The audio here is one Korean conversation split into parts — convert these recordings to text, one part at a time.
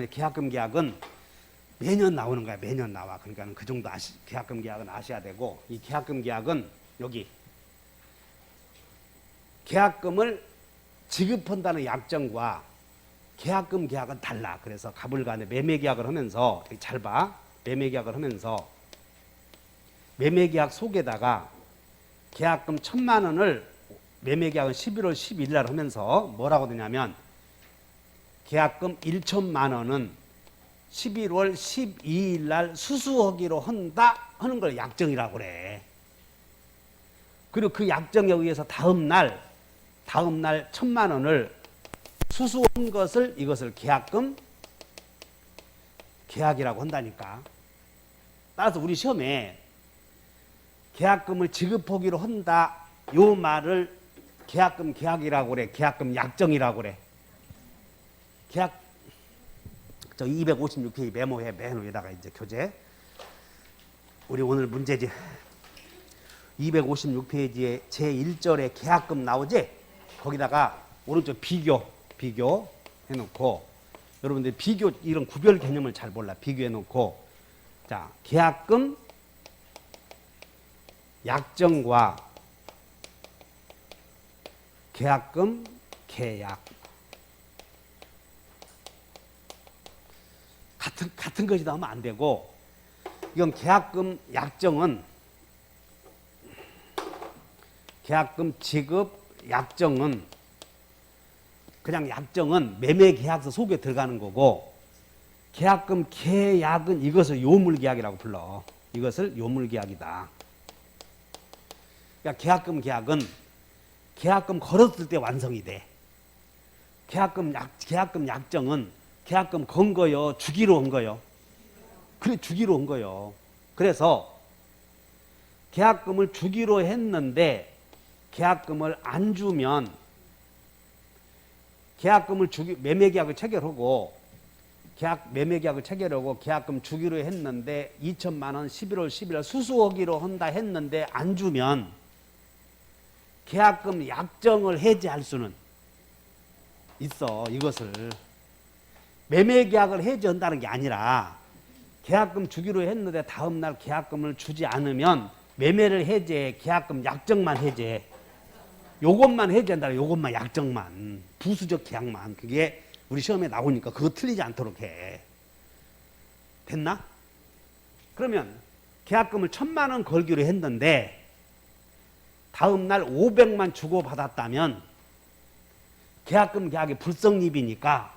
때문에 계약금 계약은 매년 나오는 거야. 매년 나와. 그러니까 그 정도 계약금 계약은 아셔야 되고, 이 계약금 계약은 여기 계약금을 지급한다는 약정과 계약금 계약은 달라. 그래서 가불간에 매매 계약을 하면서 잘 봐. 매매 계약을 하면서 매매 계약 속에다가 계약금 1,000만 원을 매매 계약은 11월 12일 날 하면서 뭐라고 되냐면 계약금 1,000만 원은 11월 12일 날 수수하기로 한다 하는 걸 약정이라고 그래. 그리고 그 약정에 의해서 다음 날 1,000만 원을 수수한 것을 이것을 계약금 계약이라고 한다니까. 따라서 우리 시험에 계약금을 지급하기로 한다 요 말을 계약금 계약이라고 그래. 계약금 약정이라고 그래. 계약 저 256페이지 메모해. 맨 위에다가 이제 교재. 우리 오늘 문제지. 256페이지에 제1절에 계약금 나오지? 거기다가 오른쪽 비교 해놓고, 여러분들 비교 이런 구별 개념을 잘 몰라. 비교해놓고, 자, 계약금 약정과 계약금 계약 같은 것이다 하면 안 되고, 이건 계약금 약정은 계약금 지급 약정은 그냥 약정은 매매 계약서 속에 들어가는 거고, 계약금 계약은 이것을 요물 계약이라고 불러. 이것을 요물 계약이다. 그러니까 계약금 계약은 계약금 걸었을 때 완성이 돼. 계약금 약정은 계약금 건 거요, 주기로 한 거요. 그래, 주기로 한 거요. 그래서 계약금을 주기로 했는데 계약금을 안 주면 계약금을 매매 계약을 체결하고 매매 계약을 체결하고 계약금 주기로 했는데 2,000만 원 11월 10일 수수하기로 한다 했는데 안 주면 계약금 약정을 해지할 수는 있어. 이것을 매매 계약을 해지한다는 게 아니라 계약금 주기로 했는데 다음 날 계약금을 주지 않으면 매매를 해제해. 계약금 약정만 해제해. 요것만 해제한다. 요것만 약정만. 부수적 계약만. 그게 우리 시험에 나오니까 그거 틀리지 않도록 해. 됐나? 그러면 계약금을 1,000만 원 걸기로 했는데 다음 날 500만 주고 받았다면 계약금 계약이 불성립이니까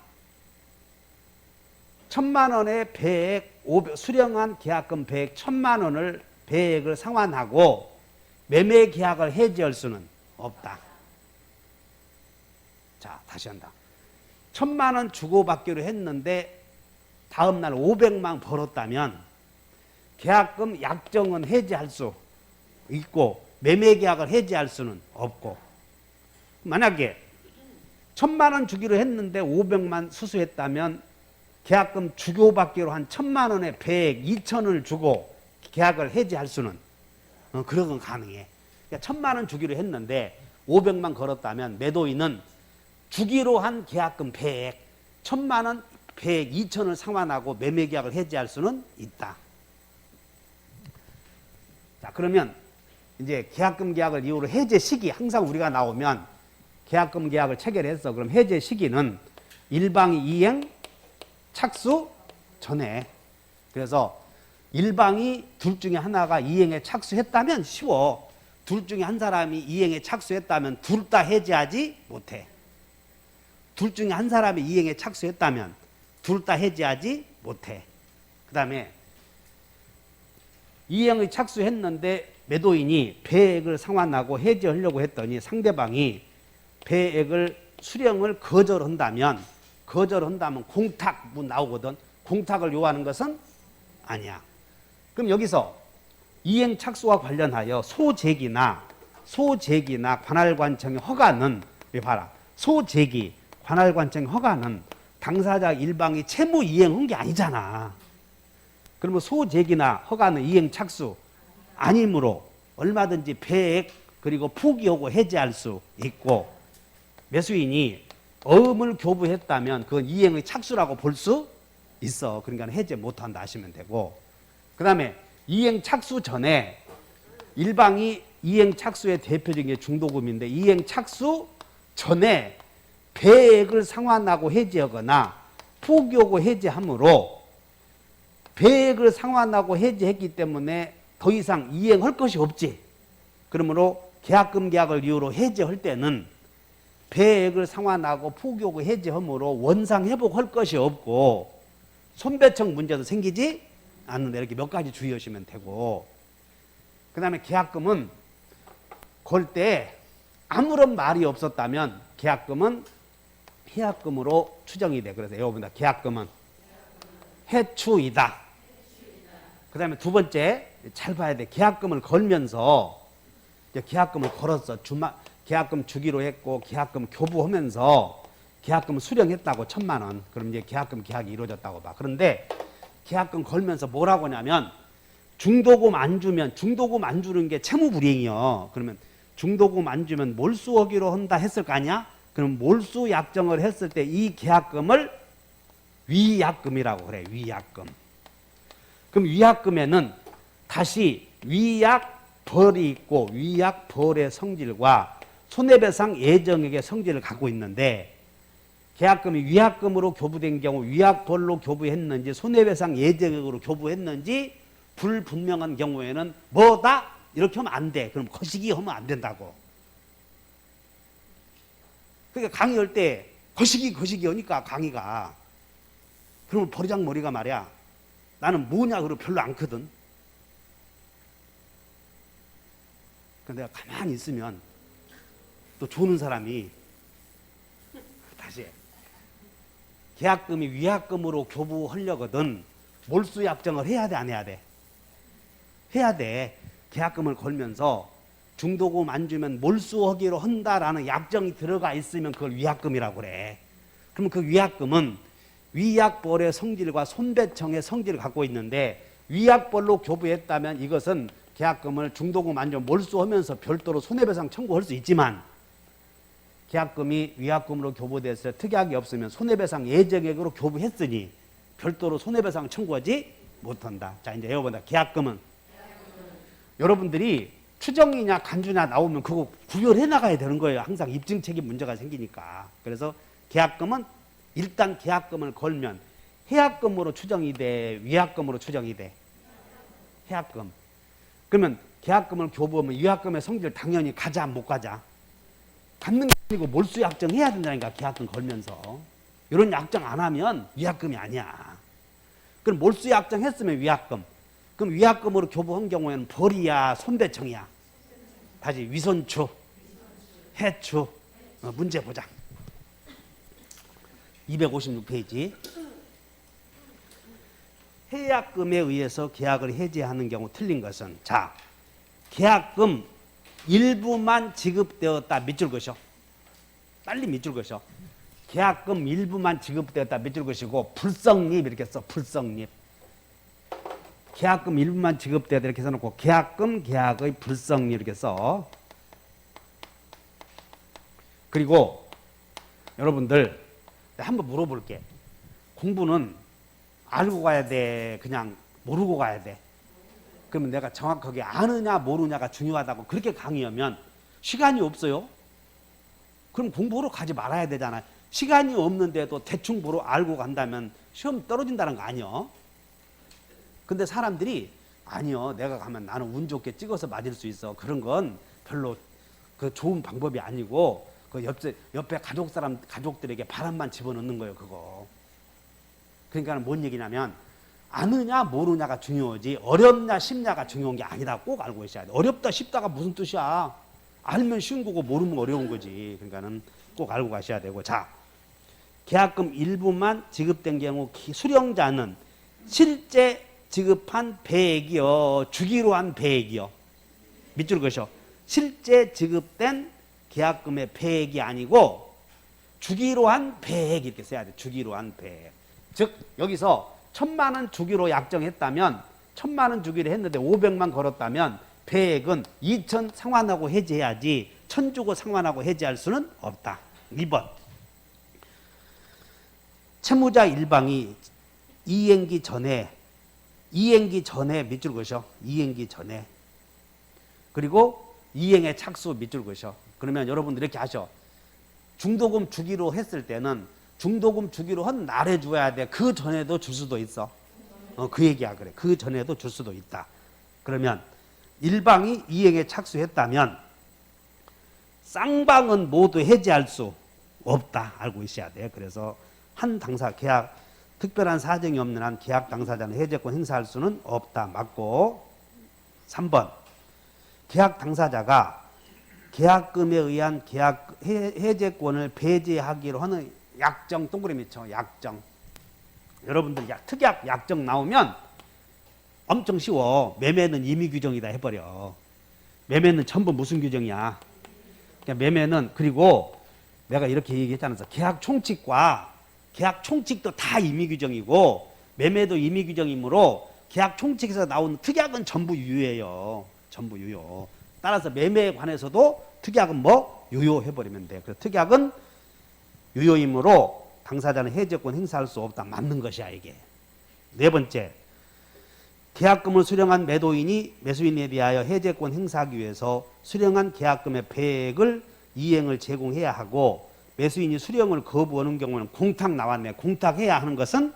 1,000만 원의 배액 수령한 계약금 배액 1,000만 원을 배액을 상환하고 매매 계약을 해지할 수는 없다. 자, 다시 한다. 1,000만 원 주고받기로 했는데 다음 날 500만 벌었다면 계약금 약정은 해지할 수 있고 매매 계약을 해지할 수는 없고, 만약에 1,000만 원 주기로 했는데 500만 수수했다면 계약금 주고받기로 한 1,000만 원의 배액 2,000원을 주고 계약을 해지할 수는 그런 건 가능해. 그러니까 1,000만 원 주기로 했는데 500만 걸었다면 매도인은 주기로 한 계약금 배액 1,000만 원 배액 2,000원을 상환하고 매매 계약을 해지할 수는 있다. 자, 그러면 이제 계약금 계약을 이후로 해제 시기, 항상 우리가 나오면 계약금 계약을 체결했어. 그럼 해제 시기는 일방이 이행 착수 전에. 그래서 일방이 둘 중에 하나가 이행에 착수했다면 쉬워. 둘 중에 한 사람이 이행에 착수했다면 둘 다 해제하지 못해. 둘 중에 한 사람이 이행에 착수했다면 둘 다 해제하지 못해. 그 다음에 이행에 착수했는데 매도인이 배액을 상환하고 해지하려고 했더니 상대방이 배액을 수령을 거절한다면 공탁 나오거든. 공탁을 요하는 것은 아니야. 그럼 여기서 이행 착수와 관련하여 소재기나 관할관청의 허가는, 여기 봐라. 소재기, 관할관청의 허가는 당사자 일방이 채무 이행한 게 아니잖아. 그러면 소재기나 허가는 이행 착수 아니므로 얼마든지 배액 그리고 포기하고 해지할 수 있고, 매수인이 어음을 교부했다면 그건 이행의 착수라고 볼 수 있어. 그러니까 해제 못한다 하시면 되고, 그 다음에 이행 착수 전에 일방이 이행 착수의 대표적인 게 중도금인데, 이행 착수 전에 배액을 상환하고 해지하거나 포기하고 해지하므로 배액을 상환하고 해지했기 때문에 더 이상 이행할 것이 없지. 그러므로 계약금 계약을 이유로 해지할 때는 배액을 상환하고 포기하고 해지하므로 원상 회복할 것이 없고 손배청 문제도 생기지 않는데, 이렇게 몇 가지 주의하시면 되고, 그 다음에 계약금은 걸 때 아무런 말이 없었다면 계약금은 해약금으로 추정이 돼. 그래서 여러분들 계약금은 해추이다. 그 다음에 두 번째 잘 봐야 돼. 계약금을 걸면서 계약금을 걸었어. 계약금 주기로 했고 계약금 교부하면서 계약금 수령했다고 1,000만 원. 그럼 이제 계약금 계약이 이루어졌다고 봐. 그런데 계약금 걸면서 뭐라고 하냐면 중도금 안 주면, 중도금 안 주는 게 채무불이행이요. 그러면 중도금 안 주면 몰수하기로 한다 했을 거 아니야? 그럼 몰수 약정을 했을 때 이 계약금을 위약금이라고 그래. 위약금. 그럼 위약금에는 다시 위약벌이 있고 위약벌의 성질과 손해배상 예정액의 성질을 갖고 있는데, 계약금이 위약금으로 교부된 경우 위약벌로 교부했는지 손해배상 예정액으로 교부했는지 불분명한 경우에는 뭐다? 이렇게 하면 안 돼. 그럼 거시기 하면 안 된다고. 그러니까 강의할 때 거시기 하니까 강의가, 그러면 버리장머리가 말이야, 나는 뭐냐 그러고 별로 안 크든. 근데 내가 가만히 있으면 또 조는 사람이 다시 계약금이 위약금으로 교부하려거든 몰수 약정을 해야 돼, 안 해야 돼? 해야 돼. 계약금을 걸면서 중도금 안 주면 몰수하기로 한다라는 약정이 들어가 있으면 그걸 위약금이라고 그래. 그럼 그 위약금은 위약벌의 성질과 손배청의 성질을 갖고 있는데, 위약벌로 교부했다면 이것은 계약금을 중도금 안 주면 몰수하면서 별도로 손해배상 청구할 수 있지만, 계약금이 위약금으로 교부됐을 때 특약이 없으면 손해배상 예정액으로 교부했으니 별도로 손해배상 청구하지 못한다. 자, 이제 여러분들 계약금은 여러분들이 추정이냐 간주냐 나오면 그거 구별해 나가야 되는 거예요. 항상 입증 책임 문제가 생기니까. 그래서 계약금은 일단 계약금을 걸면 해약금으로 추정이 돼, 위약금으로 추정이 돼? 해약금. 그러면 계약금을 교부하면 위약금의 성질 당연히 가자 못 가자? 갖는 게 아니고 몰수 약정 해야 된다니까. 계약금 걸면서 이런 약정 안 하면 위약금이 아니야. 그럼 몰수 약정 했으면 위약금. 그럼 위약금으로 교부한 경우에는 벌이야 손배청이야? 다시 위손추, 해추. 문제 보자. 256페이지. 해약금에 의해서 계약을 해지하는 경우 틀린 것은, 자, 계약금 일부만 지급되었다 밑줄 것이요. 빨리 밑줄 것이요. 계약금 일부만 지급되었다 밑줄 것이고, 불성립 이렇게 써. 불성립. 계약금 일부만 지급되었다 이렇게 써놓고 계약금 계약의 불성립 이렇게 써. 그리고 여러분들 한번 물어볼게. 공부는 알고 가야 돼, 그냥 모르고 가야 돼? 그러면 내가 정확하게 아느냐 모르냐가 중요하다고 그렇게 강의하면 시간이 없어요. 그럼 공부로 가지 말아야 되잖아요. 시간이 없는데도 대충 보러 알고 간다면 시험 떨어진다는 거 아니요? 근데 사람들이 아니요, 내가 가면 나는 운 좋게 찍어서 맞을 수 있어. 그런 건 별로 그 좋은 방법이 아니고, 그 옆에 가족들에게 바람만 집어넣는 거예요, 그거. 그러니까 뭔 얘기냐면, 아느냐 모르냐가 중요하지 어렵냐 쉽냐가 중요한 게 아니다. 꼭 알고 있어야 돼. 어렵다 쉽다가 무슨 뜻이야? 알면 쉬운 거고 모르면 어려운 거지. 그러니까는 꼭 알고 가셔야 되고. 자, 계약금 일부만 지급된 경우 수령자는 실제 지급한 배액이요, 주기로 한 배액이요. 밑줄 그으셔. 실제 지급된 계약금의 배액이 아니고 주기로 한 배액 이렇게 써야 돼. 주기로 한 배액. 즉 여기서 1,000만 원 주기로 약정했다면 1,000만 원 주기로 했는데 500만 걸었다면 배액은 2,000 상환하고 해지해야지 1,000 주고 상환하고 해지할 수는 없다. 2번. 채무자 일방이 이행기 전에 밑줄 그으셔. 이행기 전에. 그리고 이행의 착수 밑줄 그으셔. 그러면 여러분들 이렇게 하셔. 중도금 주기로 했을 때는 중도금 주기로 한 날에 줘야 돼. 그 전에도 줄 수도 있어. 그 얘기야. 그래. 그 전에도 줄 수도 있다. 그러면 일방이 이행에 착수했다면 쌍방은 모두 해지할 수 없다. 알고 있어야 돼. 그래서 한 당사 계약 특별한 사정이 없는 한 계약 당사자는 해제권 행사할 수는 없다. 맞고. 3번 계약 당사자가 계약금에 의한 계약 해제권을 배제하기로 하는 약정 동그라미 쳐. 약정. 여러분들 특약 약정 나오면 엄청 쉬워. 매매는 임의 규정이다 해버려. 매매는 전부 무슨 규정이야? 그러니까 매매는 그리고 내가 이렇게 얘기했잖아. 계약 총칙과 계약 총칙도 다 임의 규정이고 매매도 임의 규정이므로 계약 총칙에서 나온 특약은 전부 유효예요. 전부 유효. 따라서 매매에 관해서도 특약은 뭐 유효해버리면 돼. 그래서 특약은 유효이므로 당사자는 해제권 행사할 수 없다. 맞는 것이야 이게. 네 번째, 계약금을 수령한 매도인이 매수인에 대하여 해제권 행사하기 위해서 수령한 계약금의 배액을 이행을 제공해야 하고 매수인이 수령을 거부하는 경우는 공탁 나왔네. 공탁해야 하는 것은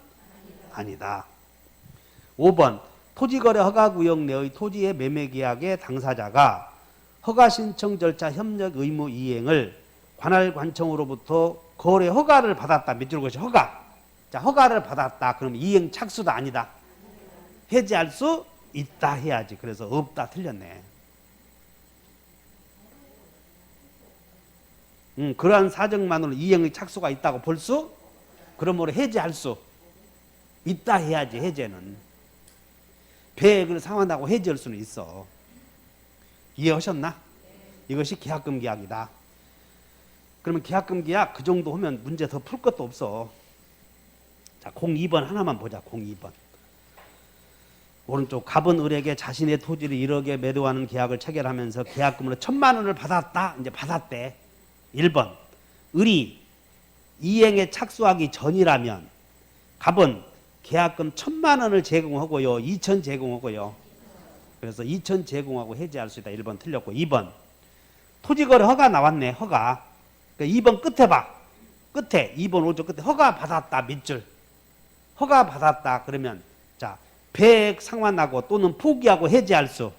아니다. 5번 토지거래 허가구역 내의 토지의 매매계약의 당사자가 허가신청 절차 협력 의무 이행을 관할관청으로부터 거래 허가를 받았다. 밑줄 그으시 허가. 자, 허가를 받았다. 그럼 이행 착수다 아니다. 해지할 수 있다 해야지. 그래서 없다 틀렸네. 그러한 사정만으로 이행의 착수가 있다고 볼 수, 그러므로 해지할 수 있다 해야지. 해제는 배액을 상환하고 해지할 수는 있어. 이해하셨나? 이것이 계약금 계약이다. 그러면 계약금 계약 그 정도 하면 문제 더 풀 것도 없어. 자, 02번 하나만 보자. 02번. 오른쪽 갑은 을에게 자신의 토지를 1억에 매도하는 계약을 체결하면서 계약금으로 1,000만 원을 받았다. 이제 받았대. 1번 을이 이행에 착수하기 전이라면 갑은 계약금 1,000만 원을 제공하고요. 2천 제공하고요. 그래서 2천 제공하고 해지할 수 있다. 1번 틀렸고. 2번 토지거래 허가 나왔네. 허가. 그러니까 2번 끝에 봐. 끝에 2번 오른쪽 끝에 허가 받았다. 밑줄. 허가 받았다. 그러면 자, 배액 상환하고 또는 포기하고 해지할 수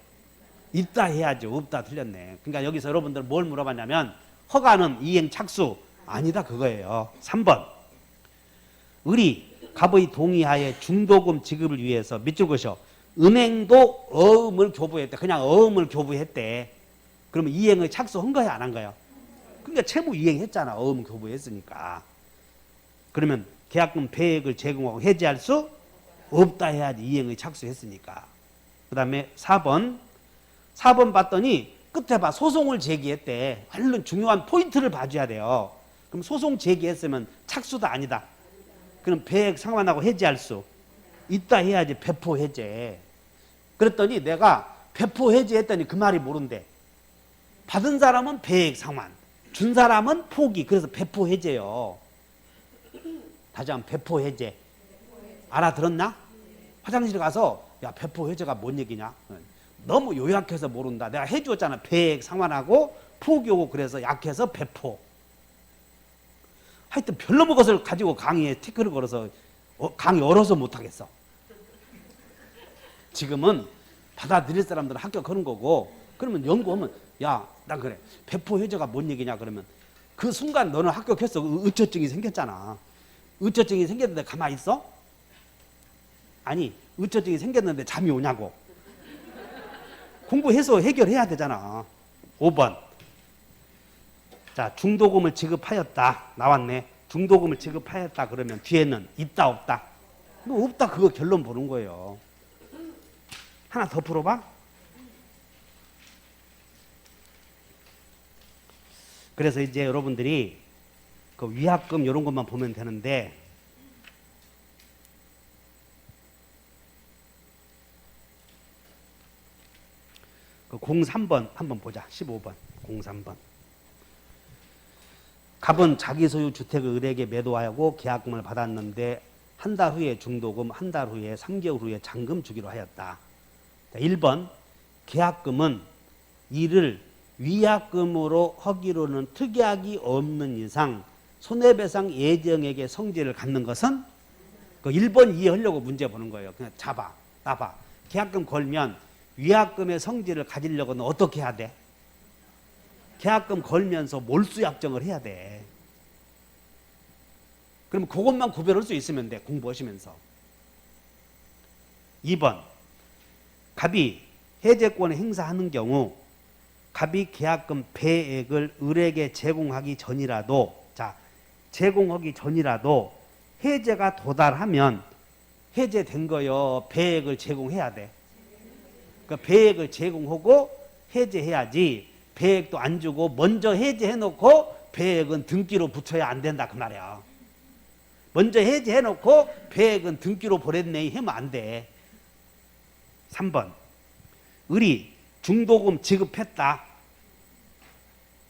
있다 해야지. 없다 틀렸네. 그러니까 여기서 여러분들 뭘 물어봤냐면 허가는 이행 착수 아니다 그거예요. 3번 을이 갑의 동의하에 중도금 지급을 위해서 밑줄 그으셔. 은행도 어음을 교부했대. 그냥 어음을 교부했대. 그러면 이행을 착수한 거야 안 한 거야? 그러니까 채무 이행했잖아. 어음 교부했으니까. 그러면 계약금 배액을 제공하고 해지할 수 없다 해야지. 이행의 착수했으니까. 그 다음에 4번 봤더니 끝에 봐. 소송을 제기했대. 얼른 중요한 포인트를 봐줘야 돼요. 그럼 소송 제기했으면 착수다 아니다. 그럼 배액 상환하고 해지할 수 있다 해야지. 배포 해제. 그랬더니 내가 배포 해제했더니 그 말이 모른대. 받은 사람은 배액 상환, 준 사람은 포기. 그래서 배포 해제요. 다시 한번 배포 해제. 알아들었나? 화장실 가서 야 배포 해제가 뭔 얘기냐? 너무 요약해서 모른다. 내가 해주었잖아. 배액 상환하고 포기하고 그래서 약해서 배포. 하여튼 별놈의 것을 가지고 강의에 태클을 걸어서 강의 얼어서 못하겠어. 지금은 받아들일 사람들은 합격하는 거고 그러면 연구하면 야, 난 그래. 배포 해제가 뭔 얘기냐 그러면 그 순간 너는 합격했어. 의처증이 생겼잖아. 의처증이 생겼는데 가만히 있어? 아니, 의처증이 생겼는데 잠이 오냐고. 공부해서 해결해야 되잖아. 5번. 자, 중도금을 지급하였다. 나왔네. 중도금을 지급하였다 그러면 뒤에는 있다 없다? 뭐 없다 그거 결론 보는 거예요. 하나 더 풀어봐. 그래서 이제 여러분들이 그 위약금 이런 것만 보면 되는데 그 03번 한번 보자. 15번 03번. 갑은 자기 소유 주택을 을에게 매도하고 계약금을 받았는데 한 달 후에 중도금, 한 달 후에 3개월 후에 잔금 주기로 하였다. 1번 계약금은 이를 위약금으로 하기로는 특약이 없는 이상 손해배상 예정액의 성질을 갖는 것은 그 1번 이해하려고 문제 보는 거예요. 그냥 나봐. 계약금 걸면 위약금의 성질을 가지려고는 어떻게 해야 돼? 계약금 걸면서 몰수약정을 해야 돼. 그러면 그것만 구별할 수 있으면 돼. 공부하시면서. 2번 갑이 해제권을 행사하는 경우 갑이 계약금 배액을 을에게 제공하기 전이라도 해제가 도달하면 해제된 거요. 배액을 제공해야 돼. 그러니까 배액을 제공하고 해제해야지. 배액도 안 주고 먼저 해제해놓고 배액은 등기로 붙여야 안 된다 그 말이야. 먼저 해제해놓고 배액은 등기로 보냈네 하면 안 돼. 3번 을이 중도금 지급했다.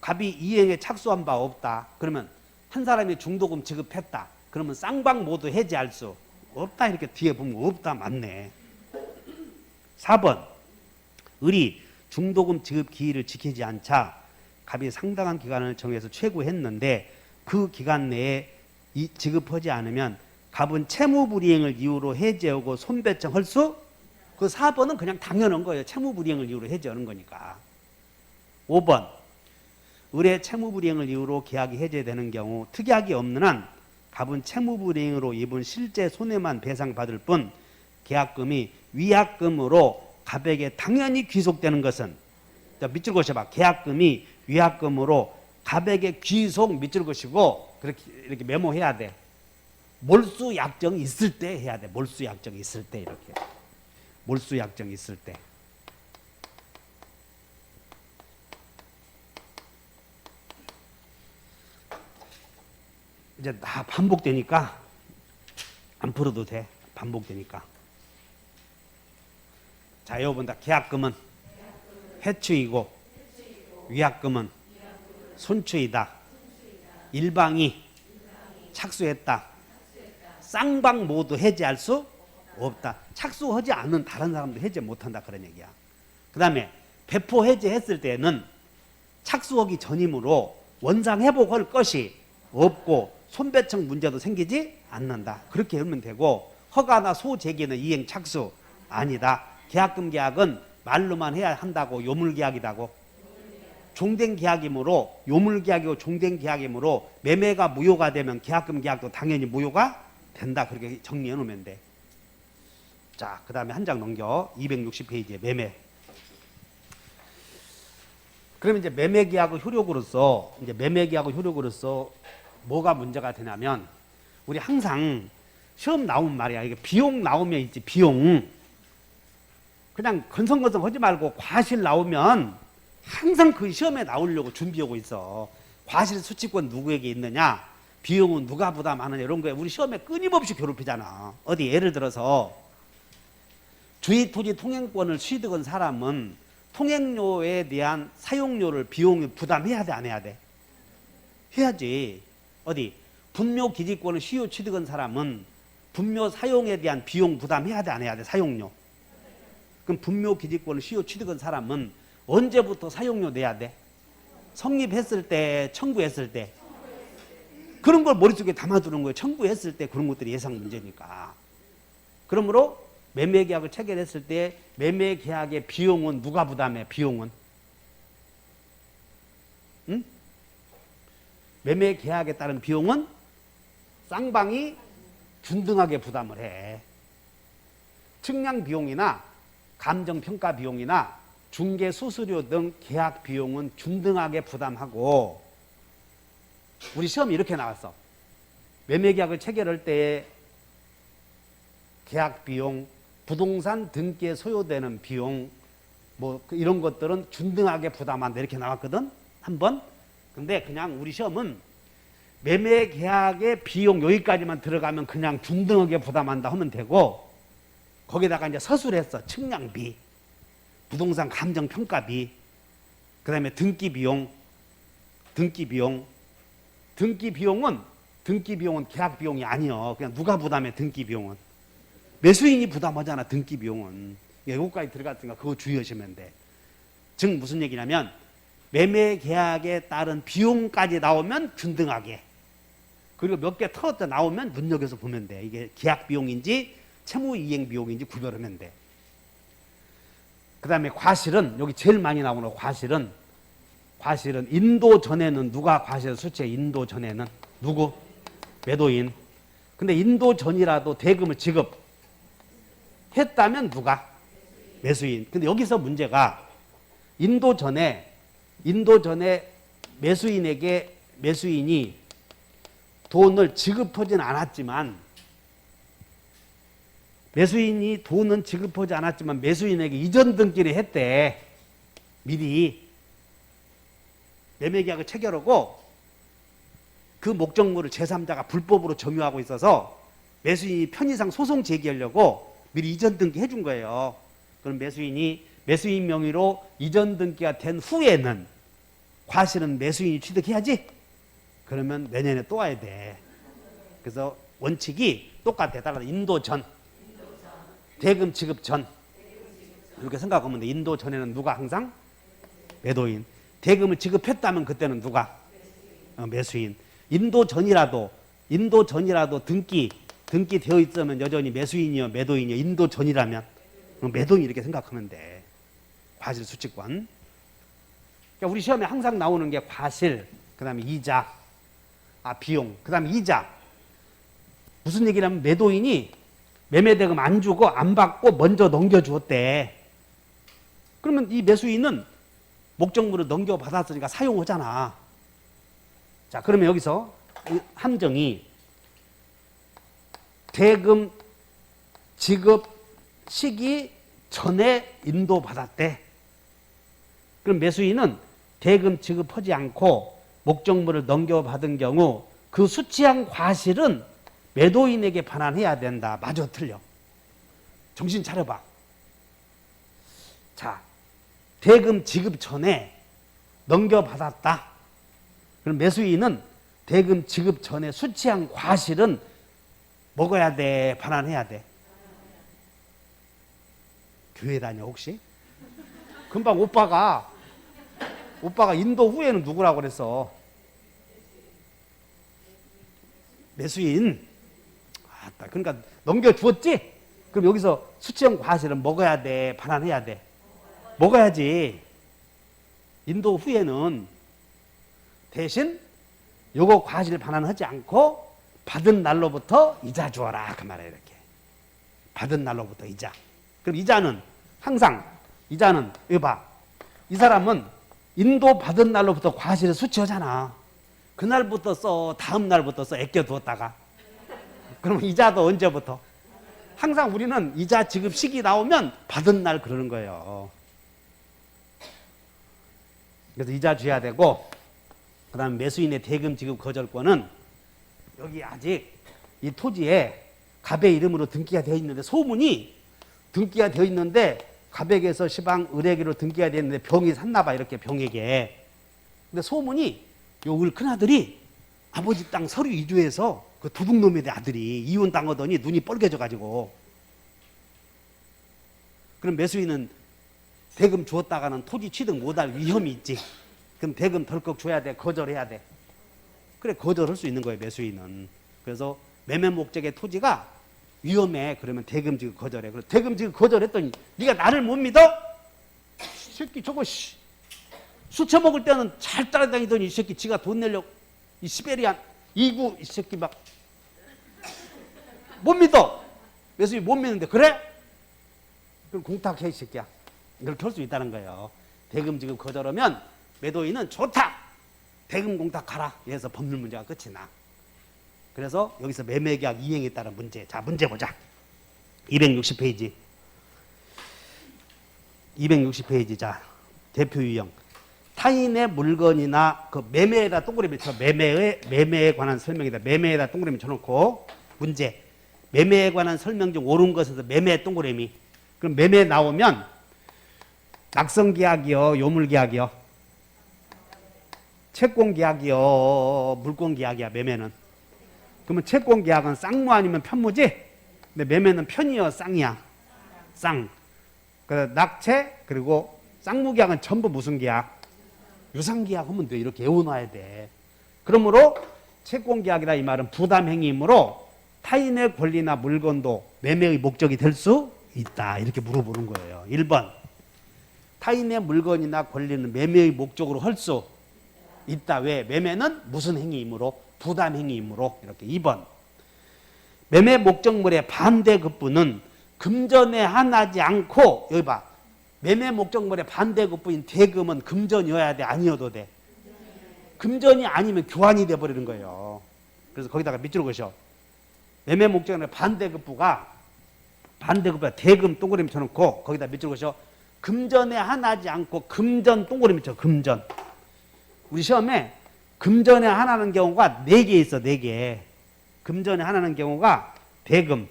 갑이 이행에 착수한 바 없다. 그러면 한 사람이 중도금 지급했다. 그러면 쌍방 모두 해제할 수 없다. 이렇게 뒤에 보면 없다 맞네. 4번 을이 중도금 지급 기일을 지키지 않자 갑이 상당한 기간을 정해서 최고했는데 그 기간 내에 지급하지 않으면 갑은 채무불이행을 이유로 해제하고 손배청할 수? 그 4번은 그냥 당연한 거예요. 채무불이행을 이유로 해제하는 거니까. 5번 을의 채무불이행을 이유로 계약이 해제되는 경우 특약이 없는 한 갑은 채무불이행으로 입은 실제 손해만 배상받을 뿐 계약금이 위약금으로 갑에게 당연히 귀속되는 것은 밑줄 그으셔봐. 계약금이 위약금으로 갑에게 귀속 밑줄 그으시고 이렇게 메모해야 돼. 몰수약정이 있을 때 해야 돼. 몰수약정이 있을 때 이렇게. 몰수약정이 있을 때. 이제 다 반복되니까 안 풀어도 돼. 반복되니까. 자, 여러분 다 계약금은 해추이고 위약금은 손추이다. 일방이 착수했다. 쌍방 모두 해제할 수 없다. 착수하지 않은 다른 사람도 해제 못한다 그런 얘기야. 그 다음에 배포 해제했을 때는 착수하기 전이므로 원상 회복할 것이 없고 손배청 문제도 생기지 않는다. 그렇게 하면 되고 허가나 소재기는 이행 착수 아니다. 계약금 계약은 말로만 해야 한다고 요물계약이라고. 종된계약이므로 요물계약이고 종된계약이므로 매매가 무효가 되면 계약금 계약도 당연히 무효가 된다. 그렇게 정리해 놓으면 돼. 자, 그 다음에 한 장 넘겨. 260페이지에 매매. 그러면 이제 매매계약의 효력으로서 뭐가 문제가 되냐면 우리 항상 시험 나오면 말이야. 이게 비용 나오면 있지. 비용. 그냥 건성건성 하지 말고 과실 나오면 항상 그 시험에 나오려고 준비하고 있어. 과실 수취권 누구에게 있느냐, 비용은 누가 부담하느냐 이런 거에 우리 시험에 끊임없이 괴롭히잖아. 어디 예를 들어서 주의토지 통행권을 취득한 사람은 통행료에 대한 사용료를 비용을 부담해야 돼, 안 해야 돼? 해야지. 어디 분묘 기지권을 시효 취득한 사람은 분묘 사용에 대한 비용 부담해야 돼, 안 해야 돼? 사용료. 그럼 분묘 기지권을 시효 취득한 사람은 언제부터 사용료 내야 돼? 성립했을 때, 청구했을 때. 그런 걸 머릿속에 담아두는 거예요. 청구했을 때 그런 것들이 예상 문제니까. 그러므로 매매계약을 체결했을 때 매매계약의 비용은 누가 부담해? 비용은? 응? 매매계약에 따른 비용은 쌍방이 균등하게 부담을 해. 측량비용이나 감정평가 비용이나 중개수수료 등 계약 비용은 균등하게 부담하고. 우리 시험이 이렇게 나왔어. 매매계약을 체결할 때의 계약 비용, 부동산 등기에 소요되는 비용, 뭐 이런 것들은 균등하게 부담한다 이렇게 나왔거든. 한번. 근데 그냥 우리 시험은 매매계약의 비용 여기까지만 들어가면 그냥 균등하게 부담한다 하면 되고, 거기다가 이제 서술했어. 측량비, 부동산 감정평가비, 그 다음에 등기비용은 등기 비용은 계약 비용이 아니요. 그냥 누가 부담해 등기 비용은. 매수인이 부담하잖아 등기 비용은. 요거까지 들어갔으니까 그거 주의하시면 돼. 즉 무슨 얘기냐면 매매 계약에 따른 비용까지 나오면 균등하게, 그리고 몇 개 털었다 나오면 눈여겨서 보면 돼. 이게 계약 비용인지 채무 이행 비용인지 구별하면 돼. 그 다음에 과실은 여기 제일 많이 나오는 과실은 인도 전에는 누가 과실을 수취해? 인도 전에는 누구? 매도인. 근데 인도 전이라도 대금을 지급했다면 누가? 매수인. 근데 여기서 문제가 인도 전에 매수인에게 매수인이 돈을 지급하진 않았지만 매수인에게 이전 등기를 했대. 미리 매매계약을 체결하고 그 목적물을 제3자가 불법으로 점유하고 있어서 매수인이 편의상 소송 제기하려고 미리 이전 등기 해준 거예요. 그럼 매수인 명의로 이전 등기가 된 후에는 과실은 매수인이 취득해야지. 그러면 내년에 또 와야 돼. 그래서 원칙이 똑같아. 따라서 인도 전, 대금 지급 전 이렇게 생각하면 돼. 인도 전에는 누가 항상? 매도인. 대금을 지급했다면 그때는 누가? 매수인. 인도 전이라도 등기 되어 있으면 여전히 매수인이요 매도인이요? 인도 전이라면 매도인 이렇게 생각하면 돼. 과실 수취권. 그러니까 우리 시험에 항상 나오는 게 과실, 그 다음에 이자, 비용, 그 다음에 이자. 무슨 얘기냐면 매도인이 매매대금 안 주고 안 받고 먼저 넘겨주었대. 그러면 이 매수인은 목적물을 넘겨받았으니까 사용하잖아. 자, 그러면 여기서 함정이 대금 지급 시기 전에 인도받았대. 그럼 매수인은 대금 지급하지 않고 목적물을 넘겨받은 경우 그 수취한 과실은 매도인에게 반환해야 된다. 맞아, 틀려? 정신 차려봐. 자, 대금 지급 전에 넘겨받았다. 그럼 매수인은 대금 지급 전에 수취한 과실은 먹어야 돼? 반환해야 돼? 교회 다녀 혹시? 금방 오빠가 인도 후에는 누구라고 그랬어? 매수인. 그러니까 넘겨주었지? 그럼 여기서 수취한 과실은 먹어야 돼? 반환해야 돼? 먹어야지. 인도 후에는 대신 요거 과실 반환하지 않고 받은 날로부터 이자 주어라. 그 말이에요. 이렇게. 받은 날로부터 이자. 그럼 이자는 이거 봐. 이 사람은 인도 받은 날로부터 과실을 수취하잖아. 그날부터 써, 다음 날부터 써, 아껴두었다가. 그럼 이자도 언제부터? 항상 우리는 이자 지급 시기 나오면 받은 날 그러는 거예요. 그래서 이자 줘야 되고, 그 다음 매수인의 대금 지급 거절권은 여기 아직 이 토지에 갑의 이름으로 등기가 되어 있는데, 소문이 등기가 되어 있는데 갑에게서 시방 을에게로 등기가 되어 있는데 병이 샀나 봐. 이렇게 병에게. 근데 소문이 요 을 큰아들이 아버지 땅 서류 이주해서 그 도둑놈의 아들이 이혼 당하더니 눈이 뻘개져 가지고, 그럼 매수인은 대금 주었다가는 토지 취득 못할 위험이 있지. 그럼 대금 덜컥 줘야 돼? 거절해야 돼? 그래, 거절할 수 있는 거예요, 매수인은. 그래서 매매 목적의 토지가 위험해. 그러면 대금 지급 거절해. 그래서 대금 지급 거절했더니 네가 나를 못 믿어? 이 새끼 저거 술 처먹을 때는 잘 따라다니더니 이 새끼 지가 돈 내려고 이 시베리안 이구 이 새끼 막 못 믿어. 매수인이 못 믿는데 그래? 그럼 공탁해 이 새끼야. 이렇게 할 수 있다는 거예요. 대금 지급 거절하면 매도인은 좋다. 대금 공탁하라. 이래서 법률 문제가 끝이 나. 그래서 여기서 매매계약 이행에 따른 문제. 자, 문제 보자. 260페이지. 260페이지. 자, 대표 유형. 타인의 물건이나 그 매매에다 동그라미 쳐. 매매에 관한 설명이다. 매매에다 동그라미 쳐놓고 문제. 매매에 관한 설명 중 옳은 것에서 매매 동그라미. 그럼 매매 나오면 낙성계약이요, 요물계약이요, 채권계약이요, 물권계약이야. 매매는 그러면 채권계약은 쌍무 아니면 편무지? 근데 매매는 편이야, 쌍이야? 쌍. 그 낙채 그리고 쌍무계약은 전부 무슨 계약? 유상계약 하면 돼. 이렇게 외워놔야 돼. 그러므로 채권계약이라 이 말은 부담행위이므로 타인의 권리나 물건도 매매의 목적이 될 수 있다. 이렇게 물어보는 거예요. 1번. 타인의 물건이나 권리는 매매의 목적으로 할 수 있다. 왜? 매매는 무슨 행위이므로? 부담행위이므로. 이렇게. 2번. 매매 목적물의 반대급부는 금전에 한하지 않고, 여기 봐. 매매 목적물의 반대급부인 대금은 금전이어야 돼? 아니어도 돼? 금전이 아니면 교환이 돼버리는 거예요. 그래서 거기다가 밑줄을 그으셔. 매매 목적물의 반대급부가 대금 동그라미 쳐놓고 거기다 밑줄을 그으셔. 금전에 한하지 않고 금전 동그라미 쳐. 금전. 우리 시험에 금전에 하나는 경우가 4개 있어. 4개. 금전에 하나는 경우가 대금.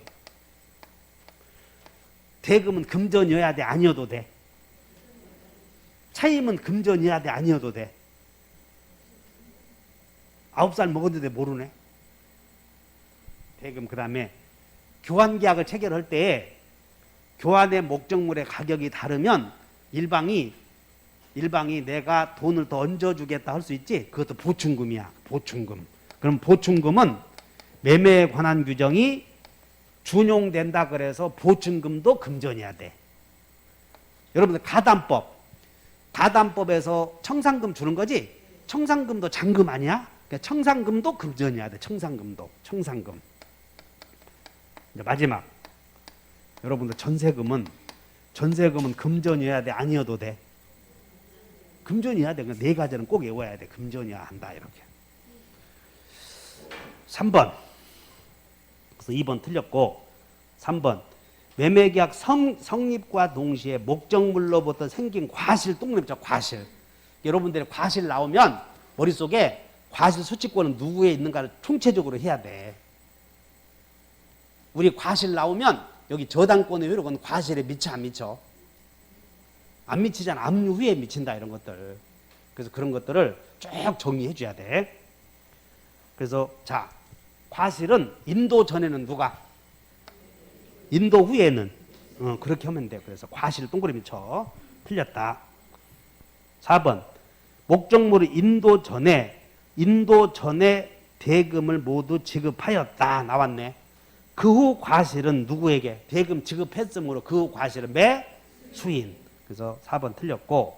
대금은 금전이어야 돼? 아니어도 돼? 차임은 금전이어야 돼? 아니어도 돼? 9살 먹었는데 모르네. 대금. 그 다음에 교환계약을 체결할 때 교환의 목적물의 가격이 다르면 일방이 내가 돈을 더 얹어주겠다 할 수 있지. 그것도 보충금이야. 보충금. 그럼 보충금은 매매에 관한 규정이 준용된다 그래서 보충금도 금전이어야 돼. 여러분들 가담법에서 청산금 주는 거지. 청산금도 잔금 아니야? 그러니까 청산금도 금전이어야 돼. 청산금. 이제 마지막. 여러분들 전세금은 금전이어야 돼? 아니어도 돼? 금전이어야 돼. 그러니까 4가지는 꼭 외워야 돼. 금전이어야 한다. 이렇게. 3번. 그래서 2번 틀렸고 3번. 매매계약 성립과 동시에 목적물로부터 생긴 과실 동그라미죠. 과실. 여러분들이 과실 나오면 머릿속에 과실 수취권은 누구에 있는가를 총체적으로 해야 돼. 우리 과실 나오면 여기 저당권의 효력은 과실에 미쳐 안 미쳐? 안 미치잖아. 압류 후에 미친다. 이런 것들. 그래서 그런 것들을 쭉 정리해 줘야 돼. 그래서 자, 과실은 인도 전에는 누가? 인도 후에는 그렇게 하면 돼. 그래서 과실 동그라미 쳐. 틀렸다. 4번. 목적물을 인도 전에 대금을 모두 지급하였다. 나왔네. 그 후 과실은 누구에게? 대금 지급했으므로 그 후 과실은 매수인. 그래서 4번 틀렸고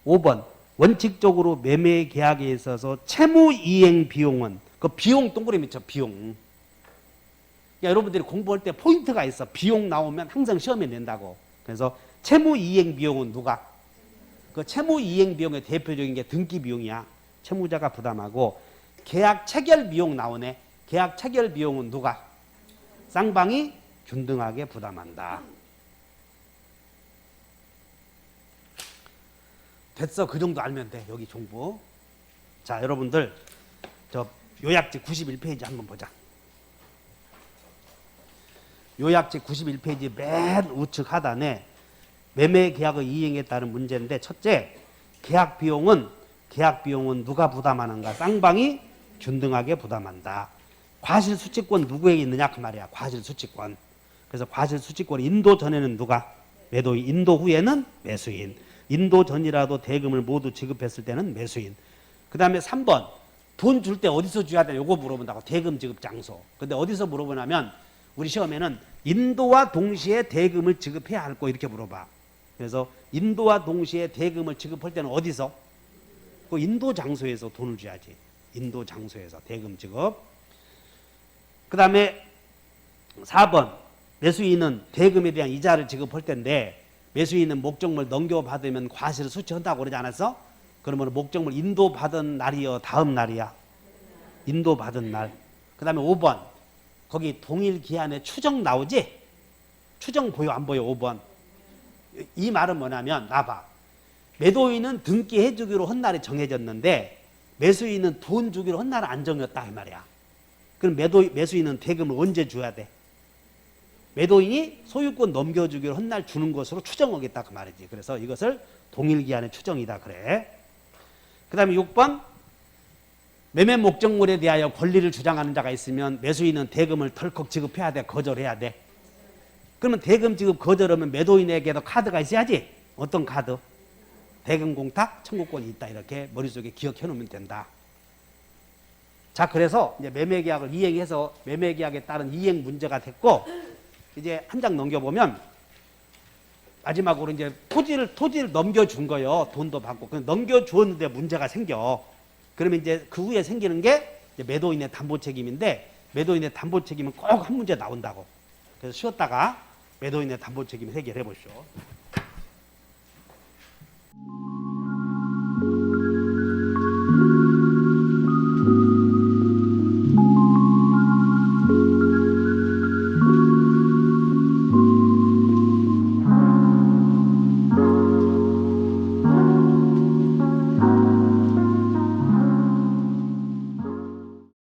5번. 원칙적으로 매매 계약에 있어서 채무 이행 비용은 그 비용 동그라미 쳐. 비용. 여러분들이 공부할 때 포인트가 있어. 비용 나오면 항상 시험에 낸다고. 그래서 채무 이행 비용은 누가? 그 채무 이행 비용의 대표적인 게 등기 비용이야. 채무자가 부담하고. 계약 체결 비용 나오네. 계약 체결 비용은 누가? 쌍방이 균등하게 부담한다. 됐어. 그 정도 알면 돼. 여기 정보. 자, 여러분들 저 요약지 91페이지 한번 보자. 요약지 91페이지 맨 우측 하단에 매매 계약의 이행에 따른 문제인데, 첫째, 계약 비용은 누가 부담하는가? 쌍방이 균등하게 부담한다. 과실 수취권 누구에게 있느냐 그 말이야. 과실 수취권. 그래서 과실 수취권 인도 전에는 누가? 매도인. 인도 후에는 매수인. 인도 전이라도 대금을 모두 지급했을 때는 매수인. 그 다음에 3번. 돈 줄 때 어디서 줘야 되냐? 요거 물어본다고. 대금 지급 장소. 근데 어디서 물어보냐면 우리 시험에는 인도와 동시에 대금을 지급해야 할 거 이렇게 물어봐. 그래서 인도와 동시에 대금을 지급할 때는 어디서? 그 인도 장소에서 돈을 줘야지. 인도 장소에서 대금 지급. 그 다음에 4번. 매수인은 대금에 대한 이자를 지급할 텐데 매수인은 목적물 넘겨받으면 과실을 수취한다고 그러지 않았어? 그러면 목적물 인도받은 날이요? 다음 날이야? 인도받은 날. 그 다음에 5번. 거기 동일 기한에 추정 나오지? 추정 보여 안 보여? 5번. 이 말은 뭐냐면 나봐. 매도인은 등기해 주기로 한 날이 정해졌는데 매수인은 돈 주기로 한 날은 안 정했다 이 말이야. 그럼 매수인은 대금을 언제 줘야 돼? 매도인이 소유권 넘겨주기로 한 날 주는 것으로 추정하겠다 그 말이지. 그래서 이것을 동일 기한의 추정이다 그래. 그 다음에 6번. 매매 목적물에 대하여 권리를 주장하는 자가 있으면 매수인은 대금을 덜컥 지급해야 돼, 거절해야 돼. 그러면 대금 지급 거절하면 매도인에게도 카드가 있어야지. 어떤 카드? 대금 공탁 청구권이 있다. 이렇게 머릿속에 기억해 놓으면 된다. 자, 그래서 이제 매매 계약을 이행해서 매매 계약에 따른 이행 문제가 됐고, 이제 한 장 넘겨보면 마지막으로 이제 토지를 넘겨준 거예요. 돈도 받고. 그럼 넘겨주었는데 문제가 생겨. 그러면 이제 그 후에 생기는 게 이제 매도인의 담보 책임인데, 매도인의 담보 책임은 꼭 한 문제 나온다고. 그래서 쉬었다가 매도인의 담보 책임 해결해 보시오.